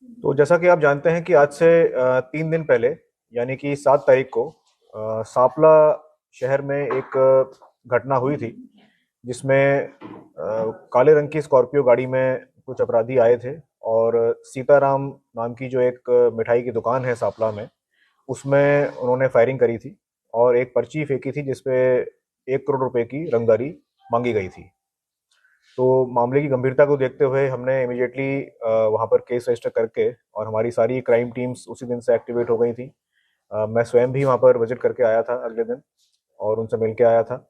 तो जैसा कि आप जानते हैं कि आज से 3 दिन पहले यानी कि 7 तारीख को सांपला शहर में एक घटना हुई थी जिसमें काले रंग की स्कॉर्पियो गाड़ी में कुछ अपराधी आए थे और सीताराम नाम की जो एक मिठाई की दुकान है सांपला में, उसमें उन्होंने फायरिंग करी थी और एक पर्ची फेंकी थी जिसपे 1 करोड़ रुपए की रंगदारी मांगी गई थी। तो मामले की गंभीरता को देखते हुए हमने इमीडिएटली वहाँ पर केस रजिस्टर करके और हमारी सारी क्राइम टीम्स उसी दिन से एक्टिवेट हो गई थी। मैं स्वयं भी वहाँ पर विजिट करके आया था अगले दिन और उनसे मिल के आया था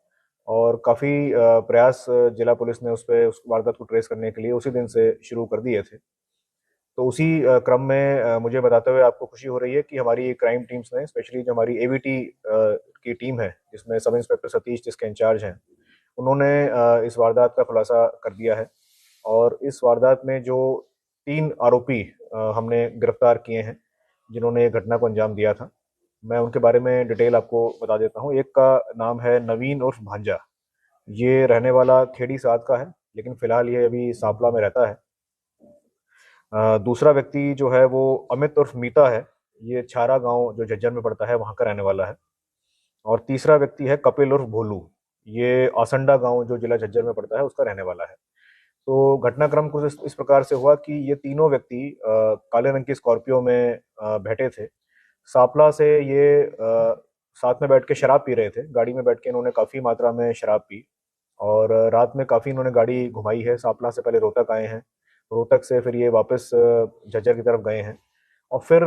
और काफ़ी प्रयास जिला पुलिस ने उस वारदात को ट्रेस करने के लिए उसी दिन से शुरू कर दिए थे। तो उसी क्रम में मुझे बताते हुए आपको खुशी हो रही है कि हमारी क्राइम टीम्स ने, स्पेशली जो हमारी एवीटी की टीम है जिसमें सब इंस्पेक्टर सतीश जिसके इंचार्ज हैं, उन्होंने इस वारदात का खुलासा कर दिया है और इस वारदात में जो 3 आरोपी हमने गिरफ्तार किए हैं जिन्होंने घटना को अंजाम दिया था, मैं उनके बारे में डिटेल आपको बता देता हूँ। एक का नाम है नवीन उर्फ भांजा। ये रहने वाला खेड़ी साध का है, लेकिन फिलहाल ये अभी सांपला में रहता है। दूसरा व्यक्ति जो है वो अमित उर्फ मीता है। ये छारा गांव जो झज्जर में पड़ता है वहाँ का रहने वाला है। और तीसरा व्यक्ति है कपिल उर्फ भोलू। ये आसंडा गांव जो जिला झज्जर में पड़ता है उसका रहने वाला है। तो घटनाक्रम कुछ इस प्रकार से हुआ कि ये तीनों व्यक्ति काले रंग की स्कॉर्पियो में बैठे थे। सांपला से ये साथ में बैठ के शराब पी रहे थे। गाड़ी में बैठ के इन्होंने काफ़ी मात्रा में शराब पी और रात में काफ़ी इन्होंने गाड़ी घुमाई है। सांपला से पहले रोहतक आए हैं, रोहतक से फिर ये वापस झज्जर की तरफ गए हैं और फिर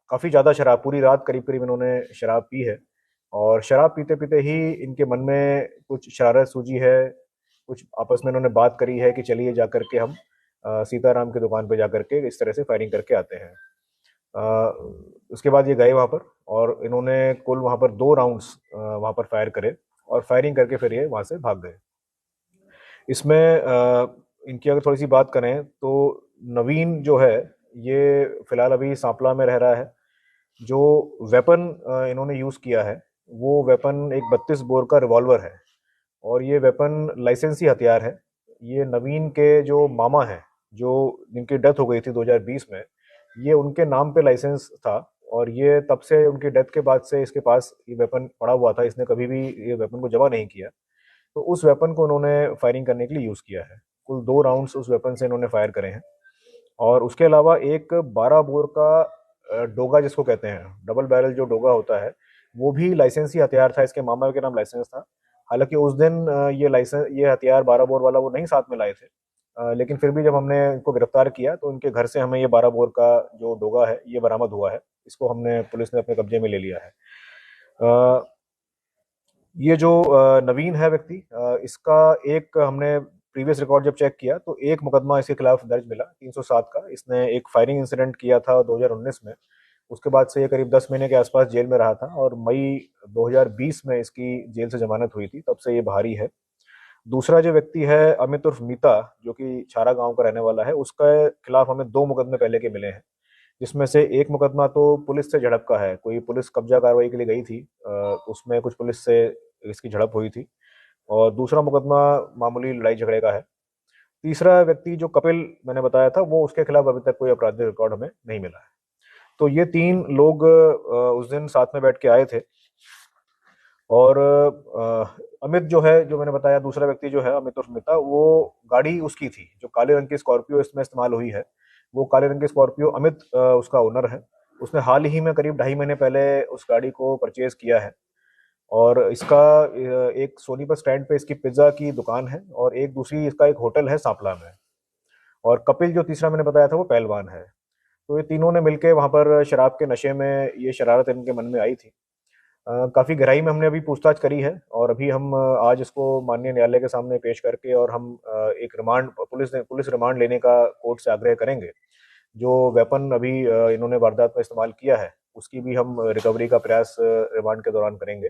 काफ़ी ज़्यादा शराब, पूरी रात करीब करीब इन्होंने शराब पी है। और शराब पीते पीते ही इनके मन में कुछ शरारत सूझी है, कुछ आपस में इन्होंने बात करी है कि चलिए जा करके हम सीताराम की दुकान पे जा करके इस तरह से फायरिंग करके आते हैं। उसके बाद ये गए वहाँ पर और इन्होंने कुल वहाँ पर 2 राउंड्स वहाँ पर फायर करे और फायरिंग करके फिर ये वहाँ से भाग गए। इसमें इनकी अगर थोड़ी सी बात करें तो नवीन जो है ये फिलहाल अभी सांपला में रह रहा है। जो वेपन इन्होंने यूज़ किया है वो वेपन एक 32 बोर का रिवॉल्वर है और ये वेपन लाइसेंसी हथियार है। ये नवीन के जो मामा हैं, जो जिनकी डेथ हो गई थी 2020 में, ये उनके नाम पे लाइसेंस था और ये तब से उनकी डेथ के बाद से इसके पास ये वेपन पड़ा हुआ था। इसने कभी भी ये वेपन को जमा नहीं किया। तो उस वेपन को उन्होंने फायरिंग करने के लिए यूज़ किया है। कुल 2 राउंड्स उस वेपन से इन्होंने फायर करे हैं और उसके अलावा एक 12 बोर का डोगा जिसको कहते हैं, डबल बैरल जो डोगा होता है, वो भी लाइसेंसी हथियार था। इसके मामा के नाम लाइसेंस था। हालांकि उस दिन ये हथियार 12 बोर वाला वो नहीं साथ में लाए थे। लेकिन फिर भी जब हमने इनको गिरफ्तार किया तो इनके घर से हमें ये 12 बोर का जो डोगा है ये बरामद हुआ है। इसको हमने पुलिस ने अपने कब्जे में ले लिया है। अ, ये जो नवीन है व्यक्ति, इसका एक हमने प्रीवियस रिकॉर्ड जब चेक किया तो एक मुकदमा इसके खिलाफ दर्ज मिला 307 का। इसने एक फायरिंग इंसिडेंट किया था 2019 में। उसके बाद से ये करीब 10 महीने के आसपास जेल में रहा था और मई 2020 में इसकी जेल से जमानत हुई थी, तब से ये बाहरी है। दूसरा जो व्यक्ति है अमित उर्फ मीता, जो कि छारा गांव का रहने वाला है, उसके खिलाफ हमें 2 मुकदमे पहले के मिले हैं। जिसमें से एक मुकदमा तो पुलिस से झड़प का है। कोई पुलिस कब्जा कार्रवाई के लिए गई थी, उसमें कुछ पुलिस से इसकी झड़प हुई थी। और दूसरा मुकदमा मामूली लड़ाई झगड़े का है। तीसरा व्यक्ति जो कपिल मैंने बताया था, वो उसके खिलाफ अभी तक कोई आपराधिक रिकॉर्ड हमें नहीं मिला है। तो ये 3 लोग उस दिन साथ में बैठ के आए थे और अमित जो है, जो मैंने बताया, दूसरा व्यक्ति जो है अमित उर्फ मिता, वो गाड़ी उसकी थी जो काले रंग की स्कॉर्पियो इसमें इस्तेमाल हुई है। वो काले रंग की स्कॉर्पियो अमित उसका ओनर है। उसने हाल ही में करीब 2.5 महीने पहले उस गाड़ी को परचेज किया है और इसका एक सोनीपत स्टैंड पे इसकी पिज्ज़ा की दुकान है और एक दूसरी इसका एक होटल है सांपला में। और कपिल जो तीसरा मैंने बताया था वो पहलवान है। तो ये तीनों ने मिलके वहाँ पर शराब के नशे में ये शरारत इनके मन में आई थी। काफ़ी गहराई में हमने अभी पूछताछ करी है और अभी हम आज इसको माननीय न्यायालय के सामने पेश करके और हम एक रिमांड, पुलिस रिमांड लेने का कोर्ट से आग्रह करेंगे। जो वेपन अभी इन्होंने वारदात में इस्तेमाल किया है उसकी भी हम रिकवरी का प्रयास रिमांड के दौरान करेंगे।